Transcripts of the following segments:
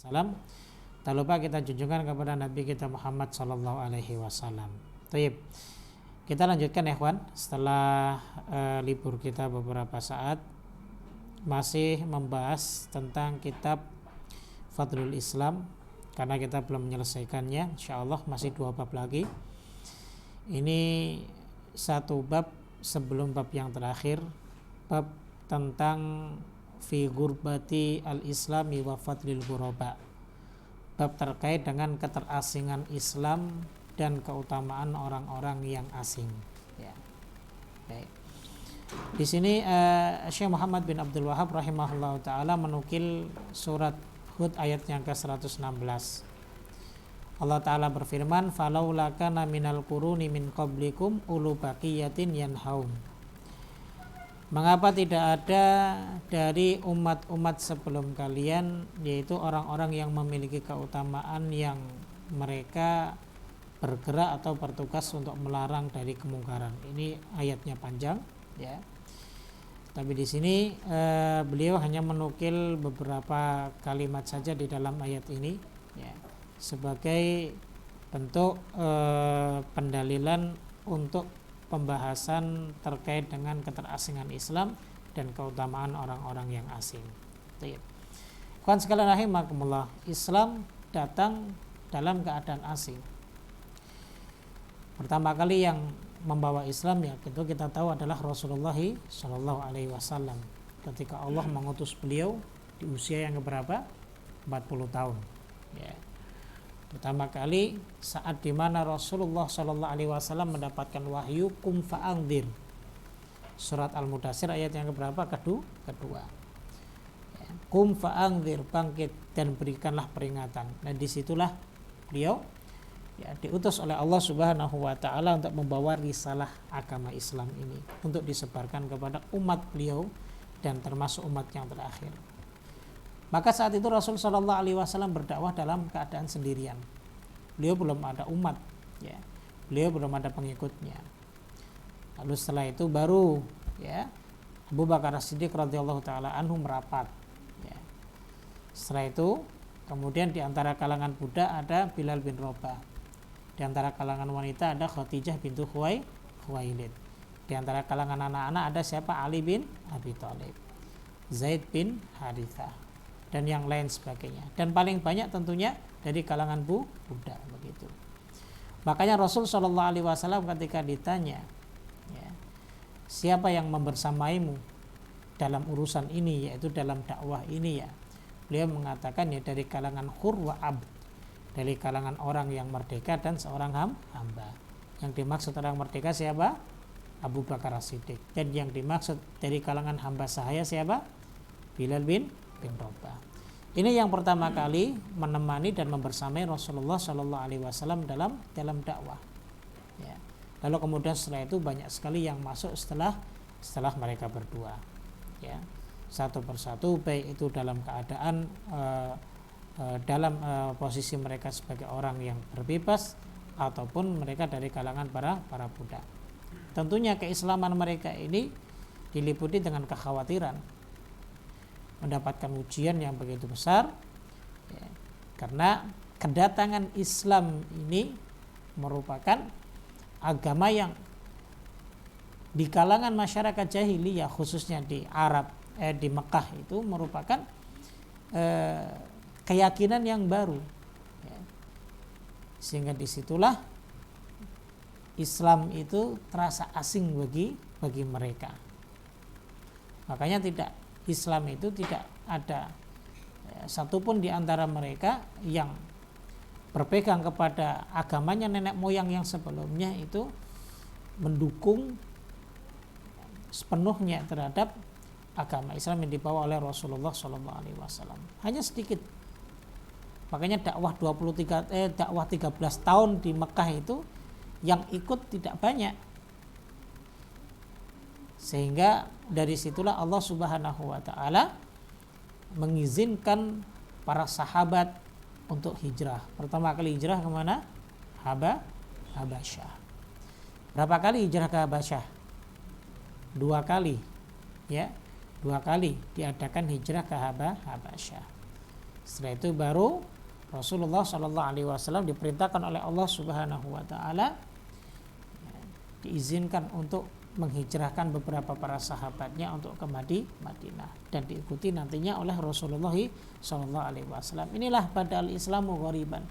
Salam. Tak lupa kita junjungan kepada Nabi kita Muhammad sallallahu alaihi wasallam. Baik. Kita lanjutkan ya ikhwan, setelah libur kita beberapa saat masih membahas tentang kitab Fadlul Islam, karena kita belum menyelesaikannya. Insyaallah masih 2 bab lagi. Ini satu bab sebelum bab yang terakhir, bab tentang fi gurbati al-islami wa fadlil ghuraba, bab terkait dengan keterasingan Islam dan keutamaan orang-orang yang asing. Ya. Baik. Di sini Syekh Muhammad bin Abdul Wahhab rahimahullah taala menukil surat Hud ayat yang ke-116. Allah taala berfirman, "Falaula kana minal quruni min qablikum ulu baqiyatin yanhaun." Mengapa tidak ada dari umat-umat sebelum kalian, yaitu orang-orang yang memiliki keutamaan yang mereka bergerak atau bertugas untuk melarang dari kemungkaran. Ini ayatnya panjang, ya. Tapi di sini beliau hanya menukil beberapa kalimat saja di dalam ayat ini, ya, sebagai bentuk pendalilan untuk pembahasan terkait dengan keterasingan Islam dan keutamaan orang-orang yang asing. Kawan sekalian rahimakumullah, Islam datang dalam keadaan asing. Pertama kali yang membawa Islam, ya tentu kita tahu, adalah Rasulullah Shallallahu Alaihi Wasallam. Ketika Allah mengutus beliau di usia yang keberapa? 40 tahun. Ya. Pertama kali saat dimana Rasulullah Shallallahu Alaihi Wasallam mendapatkan wahyu kum fa'angdir, surat Al-Mudaththir ayat yang keberapa? Kedua. Ya. Kum fa'angdir, bangkit dan berikanlah peringatan. Nah disitulah beliau, ya, diutus oleh Allah Subhanahu Wa Taala untuk membawa risalah agama Islam ini untuk disebarkan kepada umat beliau dan termasuk umat yang terakhir. Maka saat itu Rasul Shallallahu Alaihi Wasallam berdakwah dalam keadaan sendirian. Beliau belum ada umat, ya. Beliau belum ada pengikutnya. Lalu setelah itu baru, ya, Abu Bakar As-Siddiq radhiyallahu taala anhu merapat. Ya. Setelah itu kemudian di antara kalangan budak ada Bilal bin Rabah. Di antara kalangan wanita ada Khadijah bintu Khuwailid. Di antara kalangan anak-anak ada siapa? Ali bin Abi Thalib, Zaid bin Harithah, dan yang lain sebagainya. Dan paling banyak tentunya dari kalangan budak begitu. Makanya Rasul Shallallahu Alaihi Wasallam ketika ditanya, ya, siapa yang membersamaimu dalam urusan ini, yaitu dalam dakwah ini, ya, beliau mengatakan, ya, dari kalangan hur wa abd, dari kalangan orang yang merdeka dan seorang hamba. Yang dimaksud orang merdeka siapa? Abu Bakar As-Siddiq. Dan yang dimaksud dari kalangan hamba sahaya siapa? Bilal bin Rabah. Ini yang pertama kali menemani dan membersamai Rasulullah Shallallahu Alaihi Wasallam dalam dakwah. Ya. Lalu kemudian setelah itu banyak sekali yang masuk setelah mereka berdua. Ya. Satu persatu, baik itu dalam keadaan dalam posisi mereka sebagai orang yang berbebas ataupun mereka dari kalangan para budak. Tentunya keislaman mereka ini diliputi dengan kekhawatiran mendapatkan ujian yang begitu besar, ya, karena kedatangan Islam ini merupakan agama yang di kalangan masyarakat jahiliyah, khususnya di Arab, di Mekah itu merupakan keyakinan yang baru, ya. Sehingga disitulah Islam itu terasa asing bagi mereka. Makanya Islam itu tidak ada satupun di antara mereka yang berpegang kepada agamanya nenek moyang yang sebelumnya itu mendukung sepenuhnya terhadap agama Islam yang dibawa oleh Rasulullah SAW. Hanya sedikit. Makanya dakwah 13 tahun di Mekah itu yang ikut tidak banyak. Sehingga dari situlah Allah Subhanahu Wa Taala mengizinkan para sahabat untuk hijrah. Pertama kali hijrah kemana? Habasyah. Berapa kali hijrah ke Habasyah? 2 kali, ya. 2 kali diadakan hijrah ke Habasyah. Setelah itu baru Rasulullah Shallallahu Alaihi Wasallam diperintahkan oleh Allah Subhanahu Wa Taala, diizinkan untuk menghijrahkan beberapa para sahabatnya untuk ke Madinah dan diikuti nantinya oleh Rasulullah Shallallahu Alaihi Wasallam. Inilah badal Islamu ghariban.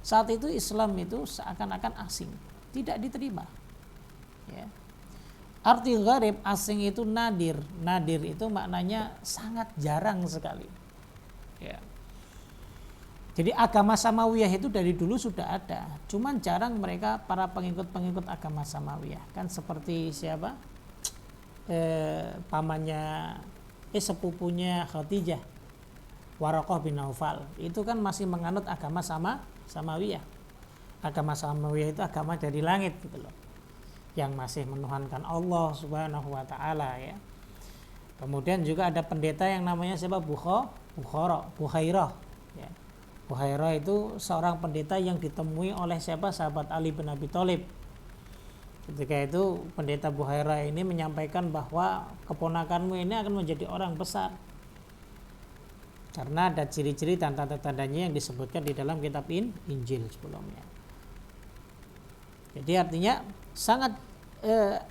Saat itu Islam itu seakan-akan asing, tidak diterima. Ya. Arti gharib, asing itu nadir. Nadir itu maknanya sangat jarang sekali. Ya. Jadi agama Samawiyah itu dari dulu sudah ada, cuman jarang mereka para pengikut-pengikut agama Samawiyah. Kan seperti siapa? Pamannya, sepupunya Khadijah, Waraqah bin Naufal. Itu kan masih menganut agama Samawiyah. Agama Samawiyah itu agama dari langit gitu loh, yang masih menuhankan Allah Subhanahu Wa Taala ya. Kemudian juga ada pendeta yang namanya siapa? Bukhairah. Ya. Bukhairah itu seorang pendeta yang ditemui oleh siapa? Sahabat Ali bin Abi Thalib. Ketika itu pendeta Bukhairah ini menyampaikan bahwa keponakanmu ini akan menjadi orang besar, karena ada ciri-ciri dan tanda-tandanya yang disebutkan di dalam kitab Injil sebelumnya. Jadi artinya sangat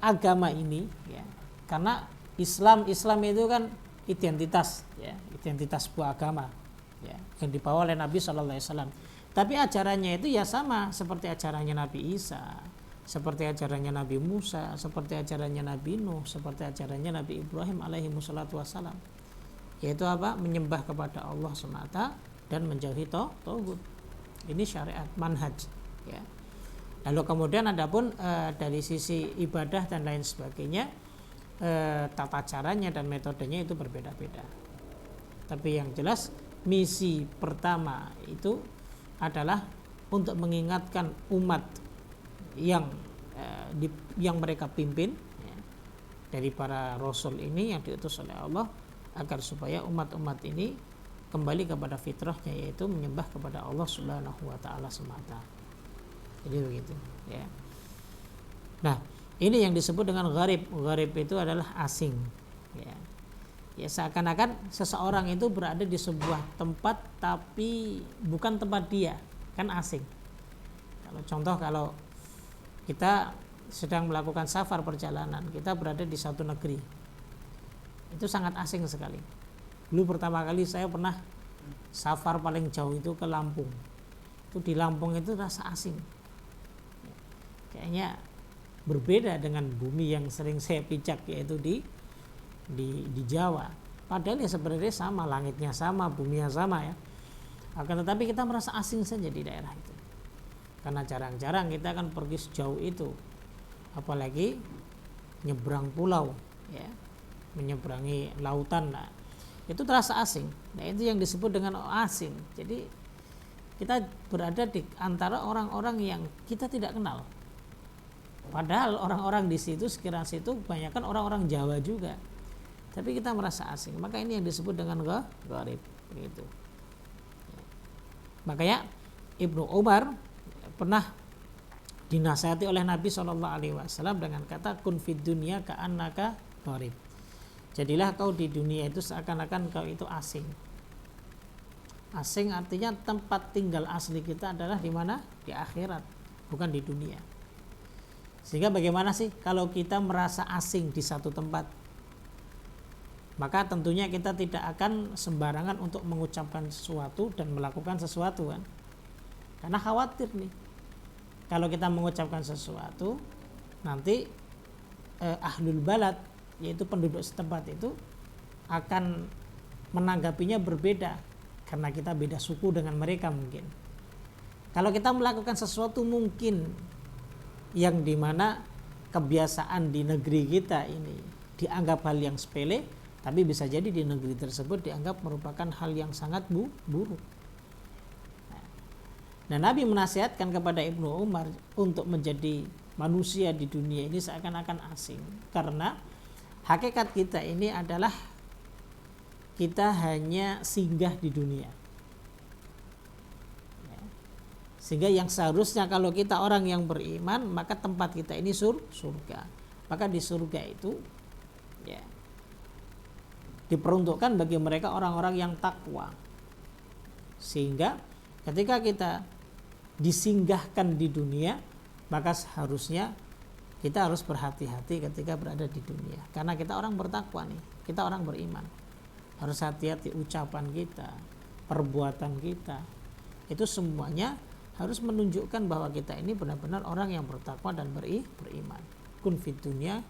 agama ini ya, karena Islam itu kan identitas ya, identitas sebuah agama ya, yang dibawa oleh Nabi Shallallahu Alaihi Wasallam. Tapi ajarannya itu ya sama seperti ajarannya Nabi Isa, seperti ajarannya Nabi Musa, seperti ajarannya Nabi Nuh, seperti ajarannya Nabi Ibrahim alaihi wassalatu wassalam. Yaitu apa? Menyembah kepada Allah semata dan menjauhi tauhid. Ini syariat, manhaj ya. Lalu kemudian adapun dari sisi ibadah dan lain sebagainya, tata caranya dan metodenya itu berbeda-beda. Tapi yang jelas misi pertama itu adalah untuk mengingatkan umat yang mereka pimpin ya, dari para rasul ini yang diutus oleh Allah, agar supaya umat-umat ini kembali kepada fitrahnya, yaitu menyembah kepada Allah Subhanahu Wa Taala semata. Jadi begitu ya. Nah, ini yang disebut dengan gharib. Gharib itu adalah asing ya. Ya, seakan-akan seseorang itu berada di sebuah tempat tapi bukan tempat dia, kan asing. Kalau kita sedang melakukan safar perjalanan, kita berada di satu negeri, itu sangat asing sekali. Dulu pertama kali saya pernah safar paling jauh itu ke Lampung. Itu di Lampung itu rasa asing. Kayaknya berbeda dengan bumi yang sering saya pijak, yaitu di Jawa. Padahal ya sebenarnya sama, langitnya sama, buminya sama ya. Akan tetapi kita merasa asing saja di daerah itu, karena jarang-jarang kita akan pergi sejauh itu, apalagi nyebrang pulau ya, menyeberangi lautan. Nah, itu terasa asing. Nah, itu yang disebut dengan asing. Jadi kita berada di antara orang-orang yang kita tidak kenal, padahal orang-orang di situ, sekitar situ kebanyakan orang-orang Jawa juga, tapi kita merasa asing. Maka ini yang disebut dengan gharib gitu. Makanya Ibnu Umar pernah dinasihati oleh Nabi Shallallahu Alaihi Wasallam dengan kata kun fid dunya ka'annaka gharib. Jadilah kau di dunia itu seakan-akan kau itu asing. Asing artinya tempat tinggal asli kita adalah di mana? Di akhirat, bukan di dunia. Sehingga bagaimana sih kalau kita merasa asing di satu tempat? Maka tentunya kita tidak akan sembarangan untuk mengucapkan sesuatu dan melakukan sesuatu kan? Karena khawatir nih, kalau kita mengucapkan sesuatu, nanti ahlul balad, yaitu penduduk setempat itu akan menanggapinya berbeda, karena kita beda suku dengan mereka mungkin. Kalau kita melakukan sesuatu mungkin yang dimana kebiasaan di negeri kita ini dianggap hal yang sepele, tapi bisa jadi di negeri tersebut dianggap merupakan hal yang sangat buruk. Nah, Nabi menasihatkan kepada Ibnu Umar untuk menjadi manusia di dunia ini seakan-akan asing, karena hakikat kita ini adalah kita hanya singgah di dunia. Sehingga yang seharusnya kalau kita orang yang beriman, maka tempat kita ini surga. Maka di surga itu ya, diperuntukkan bagi mereka orang-orang yang takwa. Sehingga ketika kita disinggahkan di dunia, maka seharusnya kita harus berhati-hati ketika berada di dunia, karena kita orang bertakwa nih, kita orang beriman. Harus hati-hati ucapan kita, perbuatan kita, itu semuanya harus menunjukkan bahwa kita ini benar-benar orang yang bertakwa dan beriman. Kun fid dunya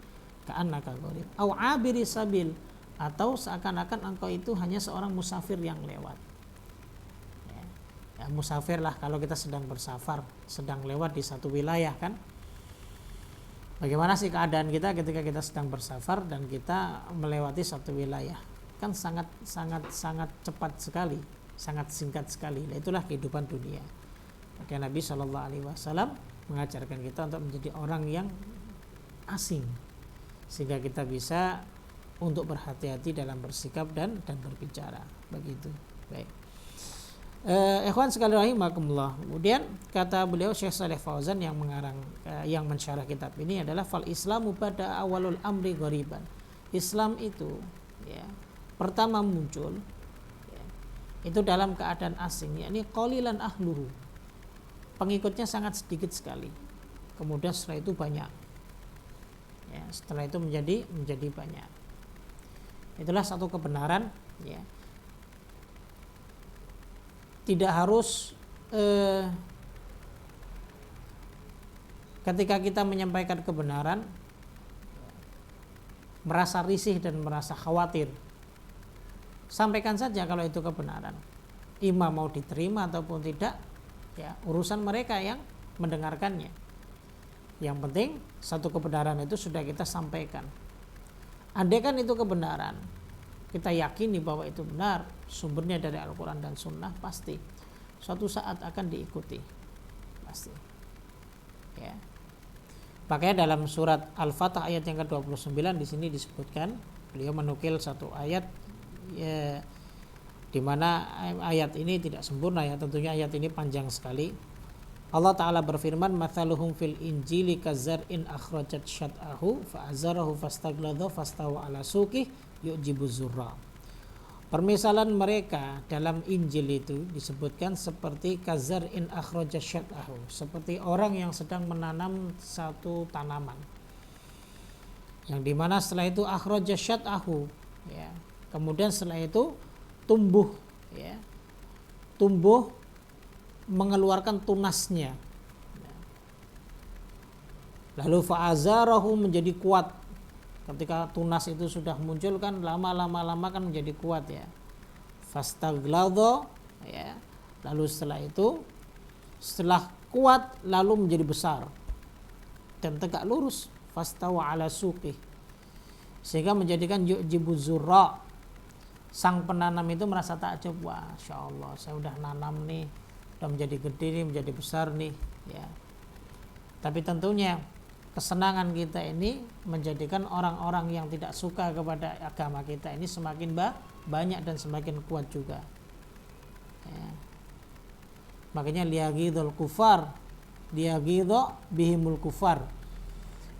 ka'annaka gharib au abiri sabil, atau seakan-akan engkau itu hanya seorang musafir yang lewat. Ya, musafir lah kalau kita sedang bersafar, sedang lewat di satu wilayah kan. Bagaimana sih keadaan kita ketika kita sedang bersafar dan kita melewati satu wilayah? Kan sangat cepat sekali, sangat singkat sekali. Nah, itulah kehidupan dunia. Maka Nabi Shallallahu Alaihi Wasallam mengajarkan kita untuk menjadi orang yang asing, sehingga kita bisa untuk berhati-hati dalam bersikap dan berbicara. Begitu. Baik. Ikhwan sekalian rahimakumullah. Kemudian kata beliau Syekh Shalih Fauzan yang mensyarah kitab ini adalah fal Islamu pada awalul amri ghariban. Islam itu ya, pertama muncul ya, itu dalam keadaan asing, yakni qalilan ahluhu. Pengikutnya sangat sedikit sekali. Kemudian setelah itu banyak. Ya, setelah itu menjadi banyak. Itulah satu kebenaran ya. Tidak harus ketika kita menyampaikan kebenaran merasa risih dan merasa khawatir. Sampaikan saja kalau itu kebenaran. Ima mau diterima ataupun tidak, ya urusan mereka yang mendengarkannya. Yang penting satu kebenaran itu sudah kita sampaikan. Andai kan itu kebenaran, kita yakini bahwa itu benar, sumbernya dari Al-Quran dan Sunnah, pasti suatu saat akan diikuti, pasti. Ya. Makanya dalam surat Al-Fatah ayat yang ke-29 di sini disebutkan, beliau menukil satu ayat ya, di mana ayat ini tidak sempurna ya, tentunya ayat ini panjang sekali. Allah Ta'ala berfirman, mathaluhum fil injili kazar'in akhrajat syat'ahu fa'azarahu fastagladha fastawa ala suqih yu'jibu zurra. Permisalan mereka dalam Injil itu disebutkan seperti kazar'in akhrajat syat'ahu, seperti orang yang sedang menanam satu tanaman, yang dimana setelah itu akhrajat syat'ahu ya, kemudian setelah itu tumbuh ya, tumbuh mengeluarkan tunasnya. Lalu fa'azarahu menjadi kuat. Ketika tunas itu sudah muncul kan lama-lama kan menjadi kuat ya. Fastagladha ya. Lalu setelah kuat lalu menjadi besar dan tegak lurus, fastawa ala suqih, sehingga menjadikan yu'jibu zurra. Sang penanam itu merasa takjub, wah insyaallah saya udah nanam nih, udah menjadi gede nih, menjadi besar nih ya. Tapi tentunya kesenangan kita ini menjadikan orang-orang yang tidak suka kepada agama kita ini semakin banyak dan semakin kuat juga ya. Makanya liyaghidul kufar liyaghidhu bihimul kufar,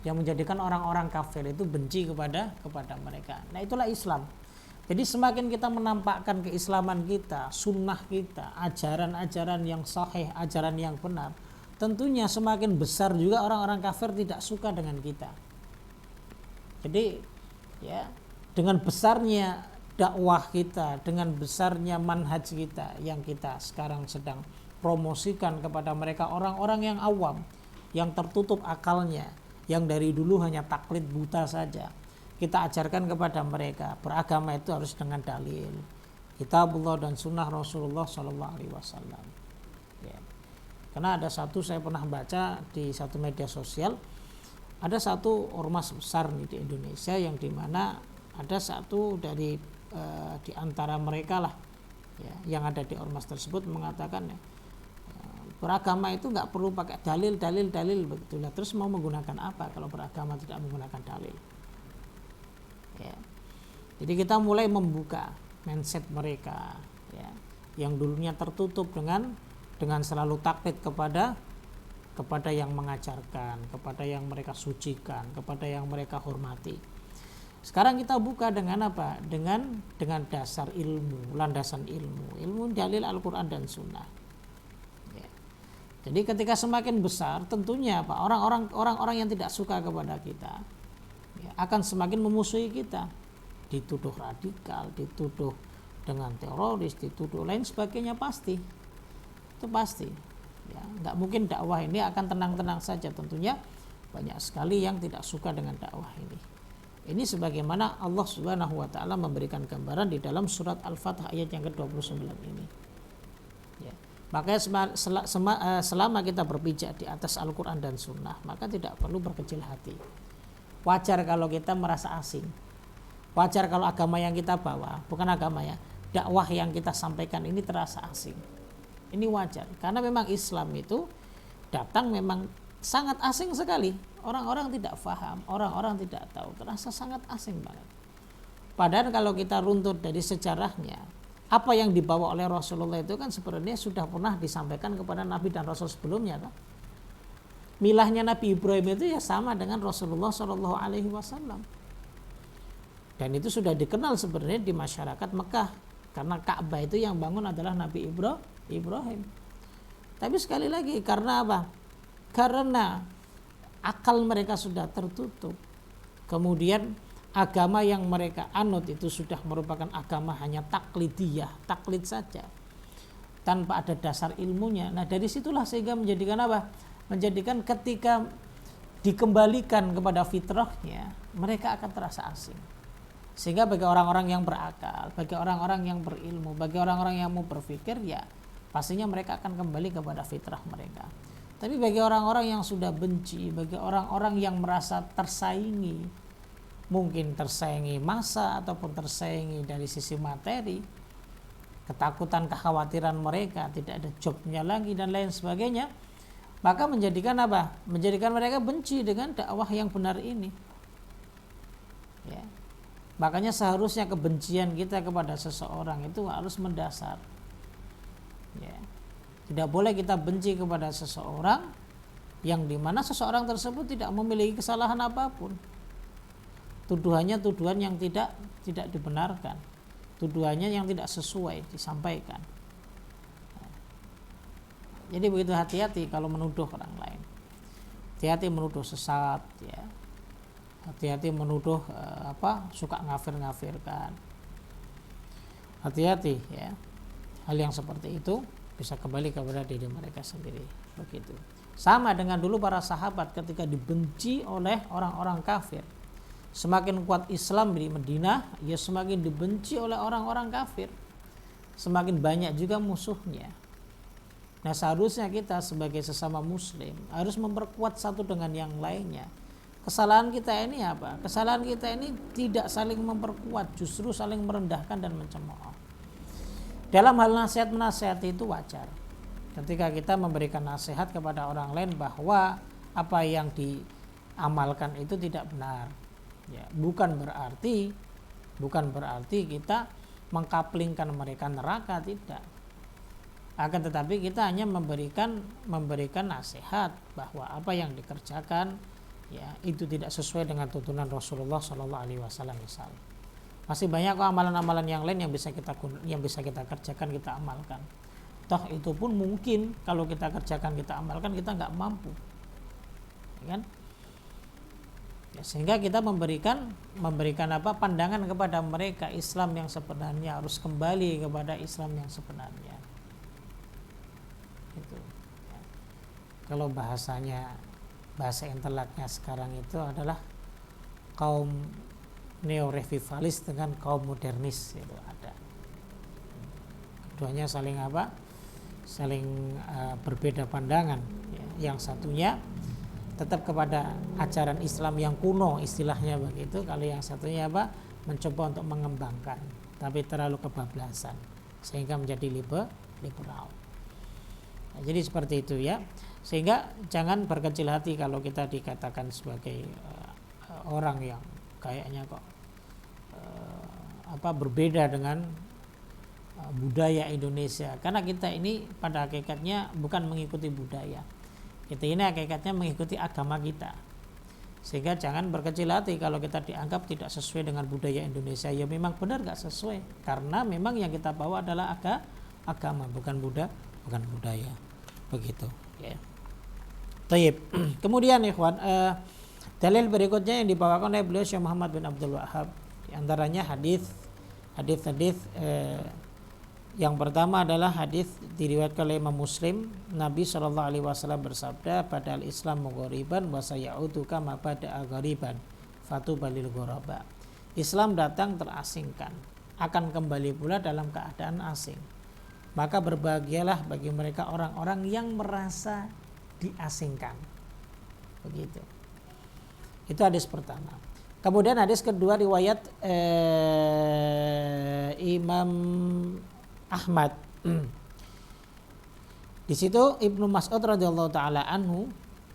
yang menjadikan orang-orang kafir itu benci kepada mereka. Nah, itulah Islam. Jadi semakin kita menampakkan keislaman kita, sunnah kita, ajaran-ajaran yang sahih, ajaran yang benar, tentunya semakin besar juga orang-orang kafir tidak suka dengan kita. Jadi ya, dengan besarnya dakwah kita, dengan besarnya manhaj kita yang kita sekarang sedang promosikan kepada mereka, orang-orang yang awam, yang tertutup akalnya, yang dari dulu hanya taklid buta saja, kita ajarkan kepada mereka beragama itu harus dengan dalil Kitabullah dan Sunnah Rasulullah Sallallahu Alaihi Wasallam. Ya. Karena ada satu, saya pernah baca di satu media sosial, ada satu ormas besar nih di Indonesia yang dimana ada satu dari di antara mereka lah ya, yang ada di ormas tersebut mengatakan ya, beragama itu nggak perlu pakai dalil begitulah. Terus mau menggunakan apa kalau beragama tidak menggunakan dalil? Ya. Jadi kita mulai membuka mindset mereka ya, yang dulunya tertutup dengan selalu taklid kepada yang mengajarkan, kepada yang mereka sucikan, kepada yang mereka hormati. Sekarang kita buka dengan apa? Dengan dasar ilmu, landasan ilmu dalil Al-Quran dan Sunnah. Ya. Jadi ketika semakin besar, tentunya apa? Orang-orang yang tidak suka kepada kita ya, akan semakin memusuhi kita, dituduh radikal, dituduh dengan teroris, dituduh lain sebagainya, pasti itu pasti. Ya, nggak mungkin dakwah ini akan tenang-tenang saja. Tentunya banyak sekali yang tidak suka dengan dakwah ini. Ini sebagaimana Allah Subhanahu wa taala memberikan gambaran di dalam surat Al-Fatah ayat yang ke-29 ini. Ya. Makanya selama kita berpijak di atas Al-Quran dan Sunnah, maka tidak perlu berkecil hati. Wajar kalau kita merasa asing. Wajar kalau agama yang kita bawa, bukan agama ya, dakwah yang kita sampaikan ini terasa asing. Ini wajar, karena memang Islam itu datang memang sangat asing sekali. Orang-orang tidak paham, orang-orang tidak tahu, terasa sangat asing banget. Padahal kalau kita runtut dari sejarahnya, apa yang dibawa oleh Rasulullah itu kan sebenarnya sudah pernah disampaikan kepada Nabi dan Rasul sebelumnya, kan? Milahnya Nabi Ibrahim itu ya sama dengan Rasulullah Shallallahu Alaihi Wasallam, dan itu sudah dikenal sebenarnya di masyarakat Mekah, karena Ka'bah itu yang bangun adalah Nabi Ibrahim. Tapi sekali lagi, karena apa? Karena akal mereka sudah tertutup, kemudian agama yang mereka anut itu sudah merupakan agama hanya taklidiyah, taklid saja, tanpa ada dasar ilmunya. Nah dari situlah sehingga menjadikan apa? Menjadikan ketika dikembalikan kepada fitrahnya, mereka akan terasa asing. Sehingga bagi orang-orang yang berakal, bagi orang-orang yang berilmu, bagi orang-orang yang mau berpikir, ya pastinya mereka akan kembali kepada fitrah mereka. Tapi bagi orang-orang yang sudah benci, bagi orang-orang yang merasa tersaingi, mungkin tersaingi massa ataupun tersaingi dari sisi materi, ketakutan, kekhawatiran mereka tidak ada jobnya lagi dan lain sebagainya, maka menjadikan apa? Menjadikan mereka benci dengan dakwah yang benar ini. Ya. Makanya seharusnya kebencian kita kepada seseorang itu harus mendasar. Ya. Tidak boleh kita benci kepada seseorang yang dimana seseorang tersebut tidak memiliki kesalahan apapun. Tuduhannya tuduhan yang tidak dibenarkan, tuduhannya yang tidak sesuai disampaikan. Jadi begitu hati-hati kalau menuduh orang lain. Hati-hati menuduh sesat, ya. Hati-hati menuduh suka ngafir-ngafirkan. Hati-hati ya. Hal yang seperti itu bisa kembali kepada diri mereka sendiri. Begitu. Sama dengan dulu para sahabat ketika dibenci oleh orang-orang kafir. Semakin kuat Islam di Madinah, ya semakin dibenci oleh orang-orang kafir. Semakin banyak juga musuhnya. Nah seharusnya kita sebagai sesama muslim harus memperkuat satu dengan yang lainnya. Kesalahan kita ini apa? Kesalahan kita ini tidak saling memperkuat, justru saling merendahkan dan mencemooh. Dalam hal nasihat-menasihat itu wajar. Ketika kita memberikan nasihat kepada orang lain bahwa apa yang diamalkan itu tidak benar. Ya, bukan berarti kita mengkaplingkan mereka neraka, tidak. Akan tetapi kita hanya memberikan nasihat bahwa apa yang dikerjakan ya itu tidak sesuai dengan tuntunan Rasulullah Shallallahu Alaihi Wasallam. Misal masih banyak amalan-amalan yang lain yang bisa kita kerjakan, kita amalkan. Toh itu pun mungkin kalau kita kerjakan, kita amalkan, kita nggak mampu, ya kan? Ya, sehingga kita memberikan pandangan kepada mereka, Islam yang sebenarnya harus kembali kepada Islam yang sebenarnya. Itu. Ya. Kalau bahasa inteleknya sekarang itu adalah kaum neo-revivalis dengan kaum modernis, itu ada. Keduanya saling berbeda pandangan. Ya. Yang satunya tetap kepada ajaran Islam yang kuno, istilahnya begitu. Kalau yang satunya mencoba untuk mengembangkan, tapi terlalu kebablasan sehingga menjadi liberal. Nah, jadi seperti itu ya. Sehingga jangan berkecil hati kalau kita dikatakan sebagai orang yang kayaknya kok berbeda dengan budaya Indonesia, karena kita ini pada hakikatnya bukan mengikuti budaya, kita ini hakikatnya mengikuti agama kita. Sehingga jangan berkecil hati kalau kita dianggap tidak sesuai dengan budaya Indonesia. Ya memang benar gak sesuai, karena memang yang kita bawa adalah agama, bukan budaya. Begitu ya. Taib. Kemudian ikhwan, dalil berikutnya yang dibawakan oleh beliau Syekh Muhammad bin Abdul Wahhab, di antaranya hadis yang pertama adalah hadis diriwayatkan oleh Imam Muslim. Nabi SAW bersabda, "Badal Islam ghoriban wa sayaudu kama bada'a ghoriban fatuba lil ghuraba." Islam datang terasingkan, akan kembali pula dalam keadaan asing. Maka berbahagialah bagi mereka orang-orang yang merasa diasingkan. Begitu. Itu hadis pertama. Kemudian hadis kedua riwayat Imam Ahmad. Di situ Ibnu Mas'ud radhiyallahu taala anhu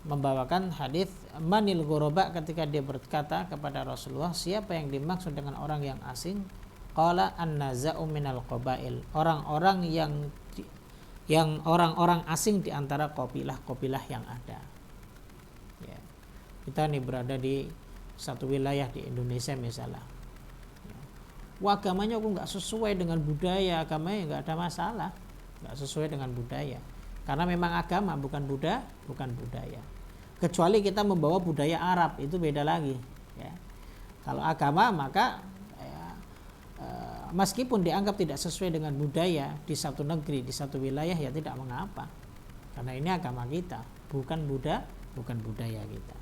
membawakan hadis manil ghuraba, ketika dia berkata kepada Rasulullah, siapa yang dimaksud dengan orang yang asing? Qala an-naza'u minal qabail, orang-orang yang orang-orang asing di antara kabilah yang ada. Ya. Kita nih berada di satu wilayah di Indonesia misalnya. Wah, agamanya aku nggak sesuai dengan budaya, agamanya nggak ada masalah, nggak sesuai dengan budaya, karena memang agama bukan budaya. Kecuali kita membawa budaya Arab, itu beda lagi. Ya. Kalau agama maka meskipun dianggap tidak sesuai dengan budaya di satu negeri, di satu wilayah, ya tidak mengapa, karena ini agama kita, bukan budaya kita.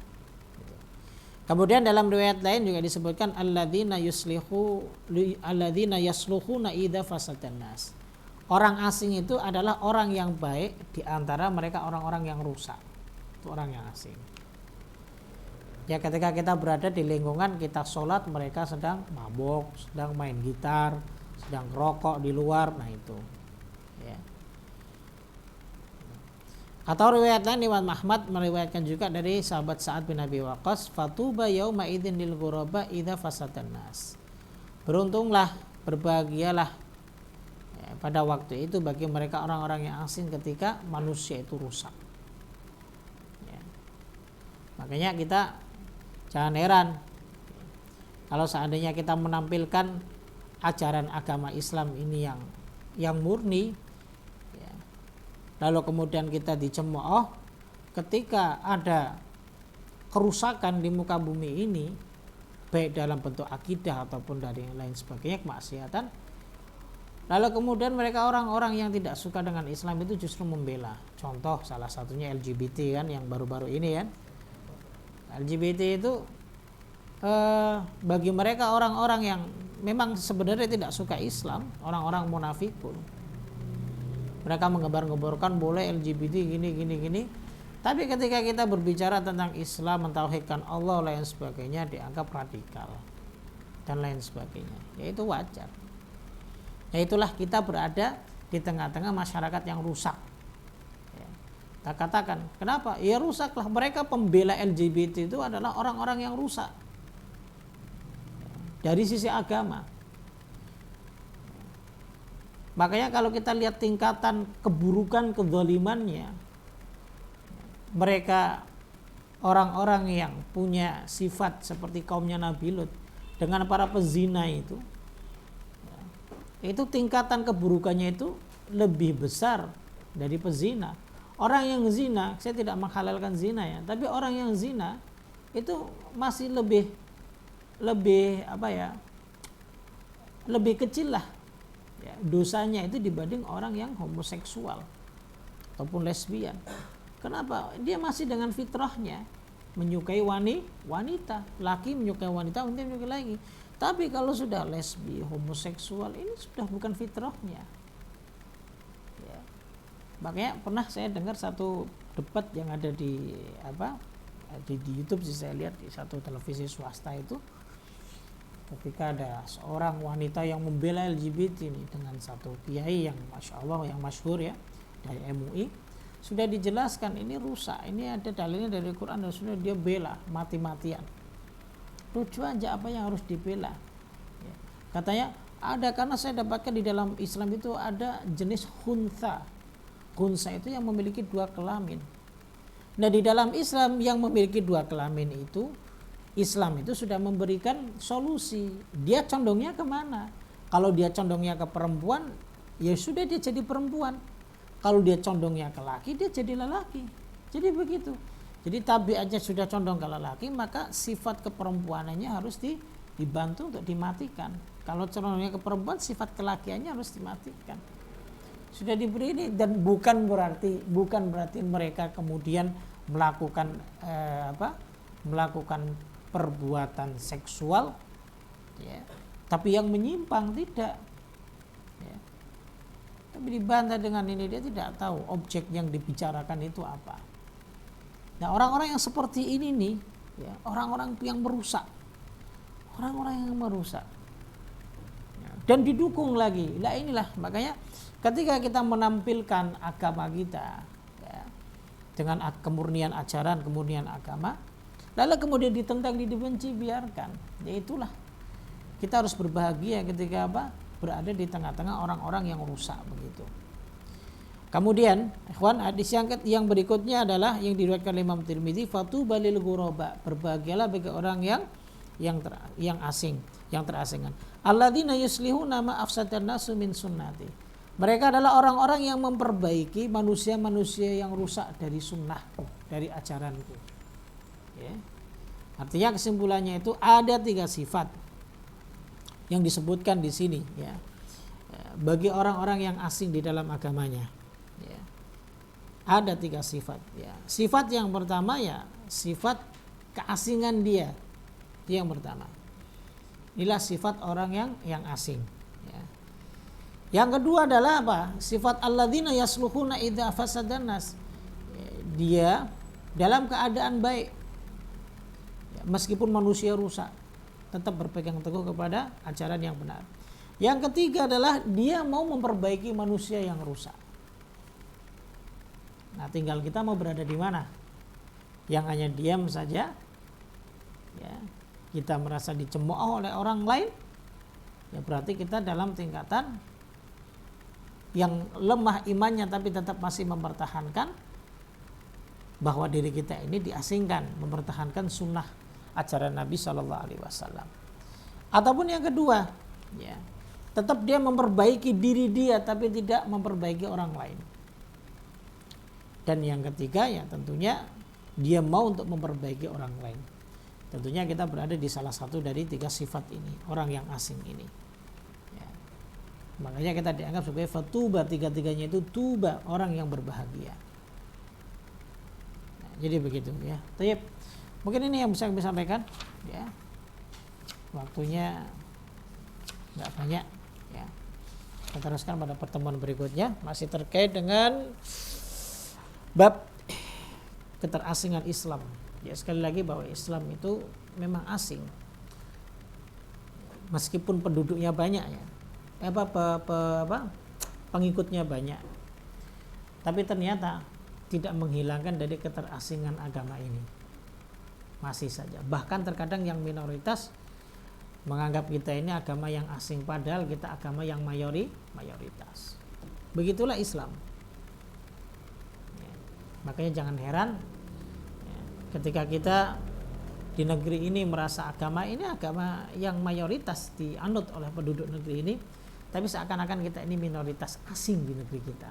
Kemudian dalam riwayat lain juga disebutkan alladzina yasluhuna idza fasadan nas. Orang asing itu adalah orang yang baik di antara mereka orang-orang yang rusak. Itu orang yang asing. Ya, ketika kita berada di lingkungan kita sholat, mereka sedang mabok, sedang main gitar, sedang rokok di luar, nah itu. Ya. Atau riwayat lain Imam Ahmad meriwayatkan juga dari sahabat Sa'ad bin Abi Waqqas, fatuba yauma idzin lil ghuraba idza fasadan nas. Beruntunglah, berbahagialah ya, pada waktu itu bagi mereka orang-orang yang asing ketika manusia itu rusak. Ya. Makanya kita jangan heran kalau seandainya kita menampilkan ajaran agama Islam ini yang murni, lalu kemudian kita dicemooh ketika ada kerusakan di muka bumi ini, baik dalam bentuk akidah ataupun dari yang lain sebagainya, kemaksiatan, lalu kemudian mereka orang-orang yang tidak suka dengan Islam itu justru membela. Contoh salah satunya LGBT kan, yang baru-baru ini kan, LGBT itu bagi mereka orang-orang yang memang sebenarnya tidak suka Islam, orang-orang munafikun. Mereka menggembar-gemborkan boleh LGBT gini. Tapi ketika kita berbicara tentang Islam, mentauhidkan Allah lain sebagainya, dianggap radikal dan lain sebagainya. Ya itu wajar. Ya itulah kita berada di tengah-tengah masyarakat yang rusak. Ya. Kita katakan, kenapa? Ya rusaklah. Mereka pembela LGBT itu adalah orang-orang yang rusak. Dari sisi agama. Makanya kalau kita lihat tingkatan keburukan, kezalimannya, mereka orang-orang yang punya sifat seperti kaumnya Nabi Lut dengan para pezina itu tingkatan keburukannya itu lebih besar dari pezina. Orang yang zina, saya tidak menghalalkan zina ya, tapi orang yang zina itu masih lebih kecil lah ya, dosanya itu dibanding orang yang homoseksual ataupun lesbian. Kenapa? Dia masih dengan fitrahnya menyukai wanita, laki menyukai wanita, wanita menyukai lagi. Tapi kalau sudah lesbi, homoseksual, ini sudah bukan fitrahnya ya. Makanya pernah saya dengar satu debat yang ada di YouTube sih, saya lihat di satu televisi swasta itu, ketika ada seorang wanita yang membela LGBT ini dengan satu kiai yang masya Allah, yang masyhur ya, dari MUI, sudah dijelaskan ini rusak, ini ada dalilnya dari Quran dan Sunnah, dia bela mati-matian. Lucu aja, apa yang harus dibela ya. Katanya ada, karena saya dapatkan di dalam Islam itu ada jenis khunsa. Khunsa itu yang memiliki dua kelamin. Nah di dalam Islam yang memiliki dua kelamin itu Islam itu sudah memberikan solusi. Dia condongnya kemana? Kalau dia condongnya ke perempuan, ya sudah dia jadi perempuan. Kalau dia condongnya ke laki, dia jadi lelaki. Jadi begitu. Jadi tabiatnya sudah condong ke lelaki, maka sifat keperempuanannya harus dibantu untuk dimatikan. Kalau condongnya ke perempuan, sifat kelakiannya harus dimatikan. Sudah diberi ini, dan bukan berarti mereka kemudian melakukan melakukan perbuatan seksual, ya, tapi yang menyimpang, tidak, ya. Tapi dibantah dengan ini, dia tidak tahu objek yang dibicarakan itu apa. Nah, orang-orang yang seperti ini nih, ya, orang-orang yang merusak, ya, dan didukung lagi. Lah inilah makanya ketika kita menampilkan agama kita, ya, dengan kemurnian ajaran, kemurnian agama, lalu kemudian ditentang, dibenci, biarkan. Ya itulah, kita harus berbahagia ketika berada di tengah-tengah orang-orang yang rusak begitu. Kemudian, ikhwan, hadis yang berikutnya adalah yang diriwayatkan oleh Imam Tirmidzi, fatuba lil ghuraba, berbahagialah bagi orang yang asing, yang terasingan. Alladzina yuslihuna ma afsadan nasu min sunnati. Mereka adalah orang-orang yang memperbaiki manusia-manusia yang rusak dari sunnahku, dari ajaranku. Ya. Artinya kesimpulannya itu ada 3 sifat yang disebutkan di sini, ya, bagi orang-orang yang asing di dalam agamanya, ya. Ada 3 sifat, ya. Sifat yang pertama, ya, sifat keasingan dia, itu yang pertama. Inilah sifat orang yang asing, ya. Yang kedua adalah apa? Sifat alladzina yasluhuna idza fasadan nas. Dia dalam keadaan baik, meskipun manusia rusak, tetap berpegang teguh kepada ajaran yang benar. Yang ketiga adalah dia mau memperbaiki manusia yang rusak. Nah, tinggal kita mau berada di mana. Yang hanya diam saja, ya, kita merasa dicemooh oleh orang lain, ya berarti kita dalam tingkatan yang lemah imannya, tapi tetap masih mempertahankan bahwa diri kita ini diasingkan, mempertahankan sunnah ajaran Nabi Shallallahu Alaihi Wasallam. Ataupun yang kedua, ya, tetap dia memperbaiki diri dia, tapi tidak memperbaiki orang lain. Dan yang ketiga, ya tentunya dia mau untuk memperbaiki orang lain. Tentunya kita berada di salah satu dari 3 sifat ini, orang yang asing ini. Ya. Makanya kita dianggap sebagai fatuba, 3-3-nya itu tuba, orang yang berbahagia. Nah, jadi begitu, ya. Tayyib. Mungkin ini yang bisa kami sampaikan, ya. Waktunya nggak banyak, ya. Kita teruskan pada pertemuan berikutnya, masih terkait dengan bab keterasingan Islam. Ya, sekali lagi bahwa Islam itu memang asing, meskipun penduduknya banyak, ya, pengikutnya banyak, tapi ternyata tidak menghilangkan dari keterasingan agama ini. Masih saja, bahkan terkadang yang minoritas menganggap kita ini agama yang asing, padahal kita agama yang mayoritas. Begitulah Islam, ya. Makanya jangan heran, ya, ketika kita di negeri ini merasa agama ini agama yang mayoritas dianut oleh penduduk negeri ini, tapi seakan-akan kita ini minoritas asing di negeri kita.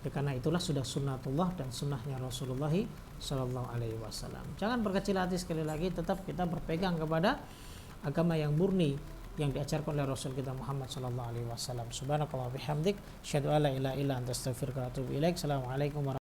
Ya, karena itulah sudah sunnatullah dan sunnahnya Rasulullah Shallallahu Alaihi Wasallam. Jangan berkecil hati, sekali lagi tetap kita berpegang kepada agama yang murni yang diajarkan oleh Rasul kita Muhammad Shallallahu Alaihi Wasallam. Subhanakallah bihamdik, asyhadu alla ilaha illa anta astaghfiruka wa atubu ilaik. Assalamualaikum warahmatullahi wabarakatuh.